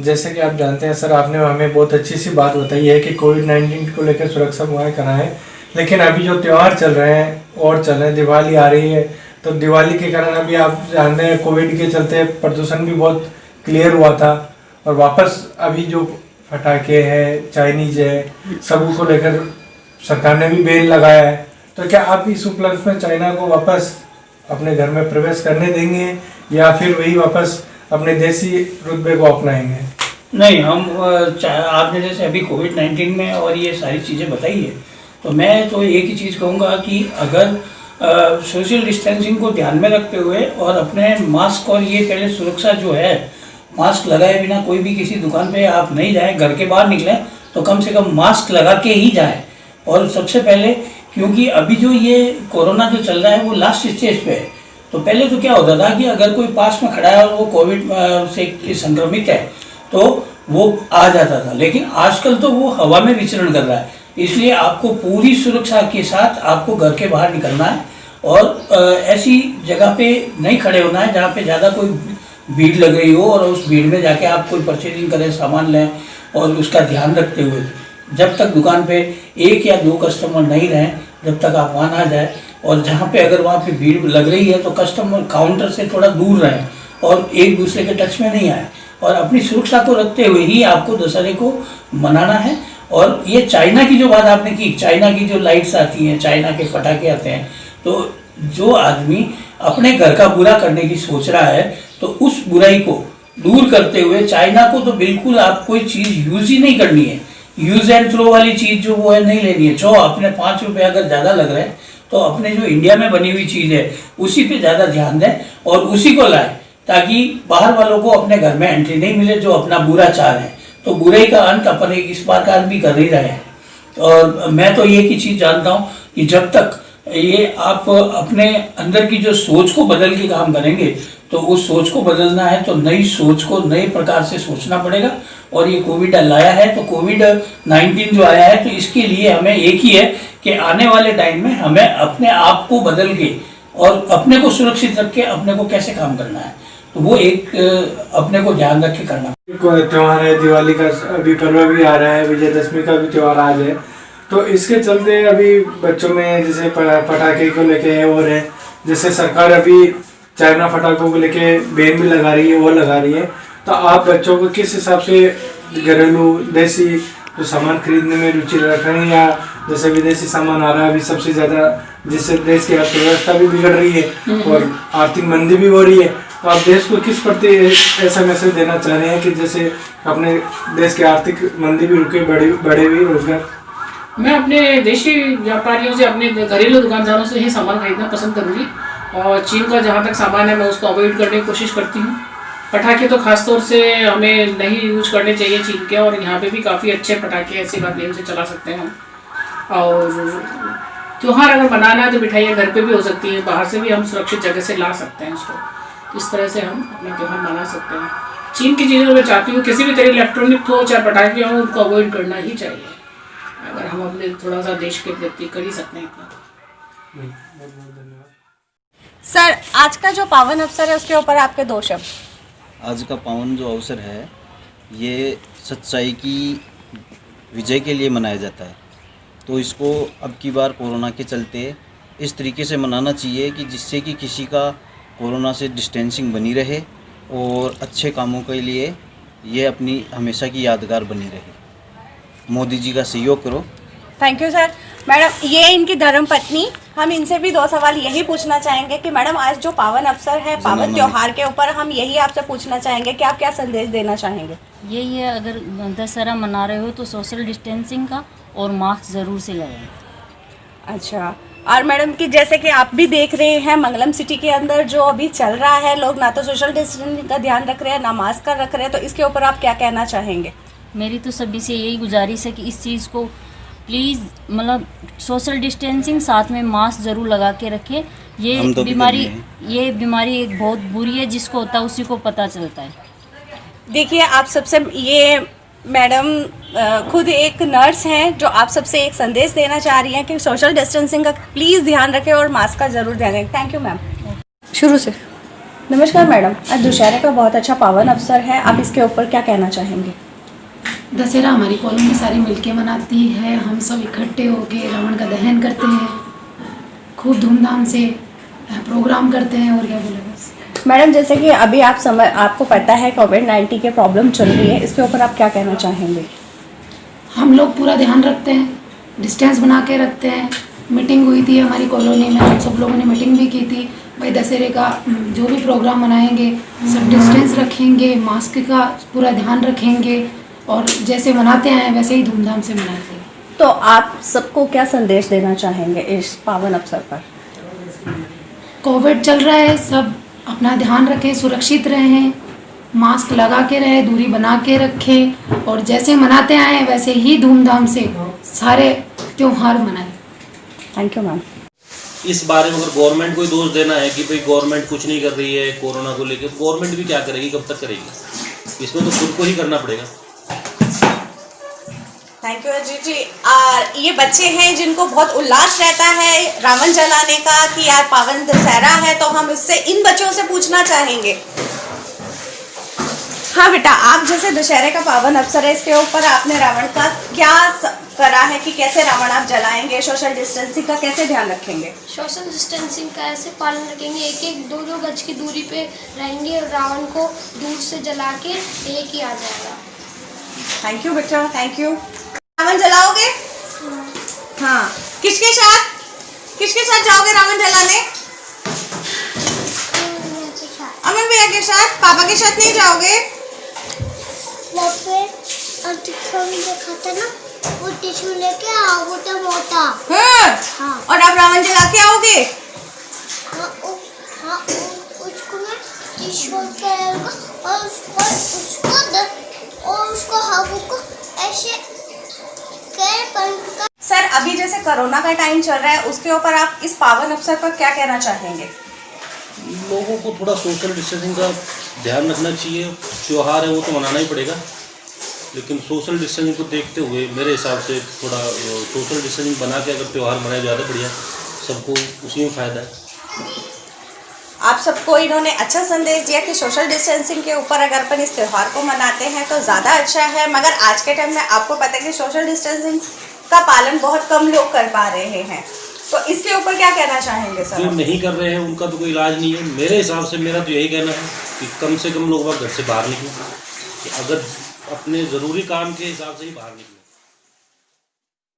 जैसे कि आप जानते हैं सर, आपने हमें बहुत अच्छी सी बात बताई है कि कोविड-19 को लेकर सुरक्षा मुहैया कराएं, लेकिन अभी जो त्यौहार चल रहे हैं और चल रहे हैं, दिवाली आ रही है, तो दिवाली के कारण अभी आप जानते हैं कोविड के चलते प्रदूषण भी बहुत क्लियर हुआ था, और वापस अभी जो पटाखे हैं, चाइनीज है, सब को लेकर सरकार ने भी बैन लगाया है। तो क्या आप इस उपलक्ष्य में चाइना को वापस अपने घर में प्रवेश करने देंगे या फिर वही वापस अपने देसी रुतबे को अपनाएंगे? नहीं, हम आपने जैसे अभी कोविड-19 में और ये सारी चीज़ें बताई है, तो मैं तो एक ही चीज़ कहूँगा कि अगर सोशल डिस्टेंसिंग को ध्यान में रखते हुए और अपने मास्क और ये पहले सुरक्षा जो है, मास्क लगाए बिना कोई भी किसी दुकान पे आप नहीं जाएं, घर के बाहर निकलें तो कम से कम मास्क लगा के ही जाएं। और सबसे पहले, क्योंकि अभी जो ये कोरोना जो चल रहा है वो लास्ट स्टेज पे है, तो पहले तो क्या होता था कि अगर कोई पास में खड़ा है और वो कोविड से संक्रमित है तो वो आ जाता था, लेकिन आजकल तो वो हवा में विचरण कर रहा है। इसलिए आपको पूरी सुरक्षा के साथ आपको घर के बाहर निकलना है और ऐसी जगह पे नहीं खड़े होना है जहाँ पे ज़्यादा कोई भीड़ लग रही हो, और उस भीड़ में जाके आप कोई परचेजिंग करें, सामान लें, और उसका ध्यान रखते हुए जब तक दुकान पे 1 या 2 कस्टमर नहीं रहें, जब तक आप वहाँ ना जाए, और जहाँ पे अगर वहाँ पे भीड़ लग रही है तो कस्टमर काउंटर से थोड़ा दूर रहें और एक दूसरे के टच में नहीं आए, और अपनी सुरक्षा को रखते हुए ही आपको दशहरे को मनाना है। और ये चाइना की जो बात आपने की, चाइना की जो लाइट्स आती हैं, चाइना के पटाखे आते हैं, तो जो आदमी अपने घर का बुरा करने की सोच रहा है तो उस बुराई को दूर करते हुए चाइना को तो बिल्कुल आप कोई चीज़ यूज़ ही नहीं करनी है, यूज़ एंड थ्रो वाली चीज़ जो वो है नहीं लेनी है। जो अपने 5 रुपये अगर ज़्यादा लग रहे हैं तो अपने जो इंडिया में बनी हुई चीज़ है उसी पे ज़्यादा ध्यान दें और उसी को लाएं, ताकि बाहर वालों को अपने घर में एंट्री नहीं मिले जो अपना बुरा चाह रहे हैं। तो बुराई का अंत अपन इस बार भी कर ही रहे हैं। और मैं तो एक ही चीज़ जानता हूँ कि जब तक ये आप अपने अंदर की जो सोच को बदल के काम करेंगे, तो उस सोच को बदलना है तो नई सोच को नए प्रकार से सोचना पड़ेगा। और ये कोविड लाया है तो कोविड-19 जो आया है, तो इसके लिए हमें एक ही है कि आने वाले टाइम में हमें अपने आप को बदल के और अपने को सुरक्षित रख के अपने को कैसे काम करना है, तो वो एक अपने को ध्यान रख के करना। त्यौहार है, दिवाली का अभी पर्व भी आ रहा है, विजयदशमी का भी त्यौहार आज है, तो इसके चलते अभी बच्चों में जैसे पटाखे को लेके और है, जैसे सरकार अभी चाइना पटाखों को लेके बैन भी लगा रही है, वो लगा रही है, तो आप बच्चों को किस हिसाब से घरेलू देसी जो सामान खरीदने में रुचि रख रहे हैं, या जैसे विदेशी सामान आ रहा है अभी सबसे ज़्यादा, जिससे देश की अर्थव्यवस्था भी बिगड़ रही है और आर्थिक मंदी भी हो रही है, तो आप देश को किस प्रति ऐसा मैसेज देना चाह रहे हैं कि जैसे अपने देश की आर्थिक मंदी भी रुके, बढ़े भी रोजगार? मैं अपने देशी व्यापारियों से, अपने घरेलू दुकानदारों से ही सामान खरीदना पसंद करूँगी, और चीन का जहाँ तक सामान है मैं उसको अवॉइड करने की कोशिश करती हूँ। पटाखे तो खासतौर से हमें नहीं यूज करने चाहिए चीन के, और यहाँ पे भी काफ़ी अच्छे पटाखे ऐसी बात नहीं से चला सकते हैं हम। और त्यौहार अगर मनाना है तो मिठाइयाँ घर पे भी हो सकती हैं, बाहर से भी हम सुरक्षित जगह से ला सकते हैं उसको। इस तरह से हम अपना त्यौहार मना सकते हैं। चीन की चीज़ों में चाहती हूँ किसी भी तरह इलेक्ट्रॉनिक हो चाहे पटाखे हो, उनको अवॉइड करना ही चाहिए, अगर हम अपने थोड़ा सा देश के प्रति कर ही सकते हैं इतना। सर, आज का जो पावन अवसर है उसके ऊपर आपके 2 शब्द। आज का पावन जो अवसर है ये सच्चाई की विजय के लिए मनाया जाता है, तो इसको अब की बार कोरोना के चलते इस तरीके से मनाना चाहिए कि जिससे कि किसी का कोरोना से डिस्टेंसिंग बनी रहे और अच्छे कामों के लिए ये अपनी हमेशा की यादगार बनी रहे। मोदी जी का सहयोग करो। Thank you sir. मैडम, ये इनकी धर्मपत्नी, हम इनसे भी 2 सवाल यही पूछना चाहेंगे कि मैडम आज जो पावन अवसर है, पावन त्योहार के ऊपर हम यही आपसे पूछना चाहेंगे कि आप क्या संदेश देना चाहेंगे? यही है, अगर दशहरा मना रहे हो तो सोशल डिस्टेंसिंग का और मास्क ज़रूर से लगाएं। अच्छा, और मैडम कि जैसे कि आप भी देख रहे हैं मंगलम सिटी के अंदर जो अभी चल रहा है, लोग ना तो सोशल डिस्टेंसिंग का ध्यान रख रहे हैं ना मास्क का रख रहे हैं, तो इसके ऊपर आप क्या कहना चाहेंगे? मेरी तो सभी से यही गुजारिश है कि इस चीज़ को प्लीज़ मतलब सोशल डिस्टेंसिंग साथ में मास्क ज़रूर लगा के रखें। ये बीमारी एक बहुत बुरी है, जिसको होता है उसी को पता चलता है। देखिए, आप सबसे ये मैडम खुद एक नर्स हैं जो आप सबसे एक संदेश देना चाह रही हैं कि सोशल डिस्टेंसिंग का प्लीज़ ध्यान रखें और मास्क का ज़रूर ध्यान रखें। Thank you ma'am. शुरू से नमस्कार मैडम, आज दशहरे का बहुत अच्छा पावन अवसर है, आप इसके ऊपर क्या कहना चाहेंगे? दशहरा हमारी कॉलोनी सारी मिलके मनाती है। हम सब इकट्ठे होके रावण का दहन करते हैं, खूब धूमधाम से प्रोग्राम करते हैं। और क्या बोले बस। मैडम, जैसे कि अभी आपको पता है कोविड-19 के प्रॉब्लम चल रही है, इसके ऊपर आप क्या कहना चाहेंगे? हम लोग पूरा ध्यान रखते हैं, डिस्टेंस बना के रखते हैं। मीटिंग हुई थी हमारी कॉलोनी में, हम सब लोगों ने मीटिंग भी की थी। भाई दशहरे का जो भी प्रोग्राम मनाएंगे सब डिस्टेंस रखेंगे, मास्क का पूरा ध्यान रखेंगे और जैसे मनाते हैं वैसे ही धूमधाम से मनाएंगे। तो आप सबको क्या संदेश देना चाहेंगे इस पावन अवसर पर? कोविड चल रहा है, सब अपना ध्यान रखें, सुरक्षित रहें, मास्क लगा के रहें, दूरी बना के रखें और जैसे मनाते आए वैसे ही धूमधाम से सारे त्यौहार मनाएं। Thank you ma'am. इस बारे में अगर गवर्नमेंट को ही दोष देना है कि भाई गवर्नमेंट कुछ नहीं कर रही है कोरोना को लेकर, गवर्नमेंट भी क्या करेगी, कब तक करेगी? इसमें तो खुद को ही करना पड़ेगा। थैंक यू अजीत जी। और ये बच्चे हैं जिनको बहुत उल्लास रहता है रावण जलाने का कि यार पावन दशहरा है, तो हम इससे इन बच्चों से पूछना चाहेंगे। हाँ बेटा, आप जैसे दशहरे का पावन अवसर है, इसके ऊपर आपने रावण का क्या करा है कि कैसे रावण आप जलाएंगे, सोशल डिस्टेंसिंग का कैसे ध्यान रखेंगे? सोशल डिस्टेंसिंग का ऐसे पालन रखेंगे, एक दो गज की दूरी पे रहेंगे और रावण को दूर से जला के एक ही आ जाएगा। थैंक यू बेटा, थैंक यू। रावण जलाओगे? हाँ। किसके साथ जाओगे रावण जलाने? अमन भैया के साथ? पापा के साथ नहीं जाओगे? खाता ना वो टिश्यू लेके आओ, मोटा मोटा। हाँ। और आप रावण जला के आओगे? हाँ, उसको मैं टिश्यू करूँगा और उसको हाथों को ऐसे सर, अभी जैसे कोरोना का टाइम चल रहा है, उसके ऊपर आप इस पावन अवसर पर क्या कहना चाहेंगे? लोगों को थोड़ा सोशल डिस्टेंसिंग का ध्यान रखना चाहिए। त्यौहार है वो तो मनाना ही पड़ेगा, लेकिन सोशल डिस्टेंसिंग को देखते हुए मेरे हिसाब से थोड़ा सोशल डिस्टेंसिंग बना के अगर त्यौहार मनाया ज़्यादा बढ़िया, सबको उसी में फ़ायदा है। आप सबको इन्होंने अच्छा संदेश दिया कि सोशल डिस्टेंसिंग के ऊपर अगर अपन इस त्यौहार को मनाते हैं तो ज़्यादा अच्छा है, मगर आज के टाइम में आपको पता है कि सोशल डिस्टेंसिंग का पालन बहुत कम लोग कर पा रहे हैं, तो इसके ऊपर क्या कहना चाहेंगे सर? जो नहीं कर रहे हैं उनका तो कोई इलाज नहीं है। मेरे हिसाब से मेरा तो यही कहना है कि कम से कम लोग घर से बाहर निकलें, कि अगर अपने ज़रूरी काम के हिसाब से ही बाहर निकलें।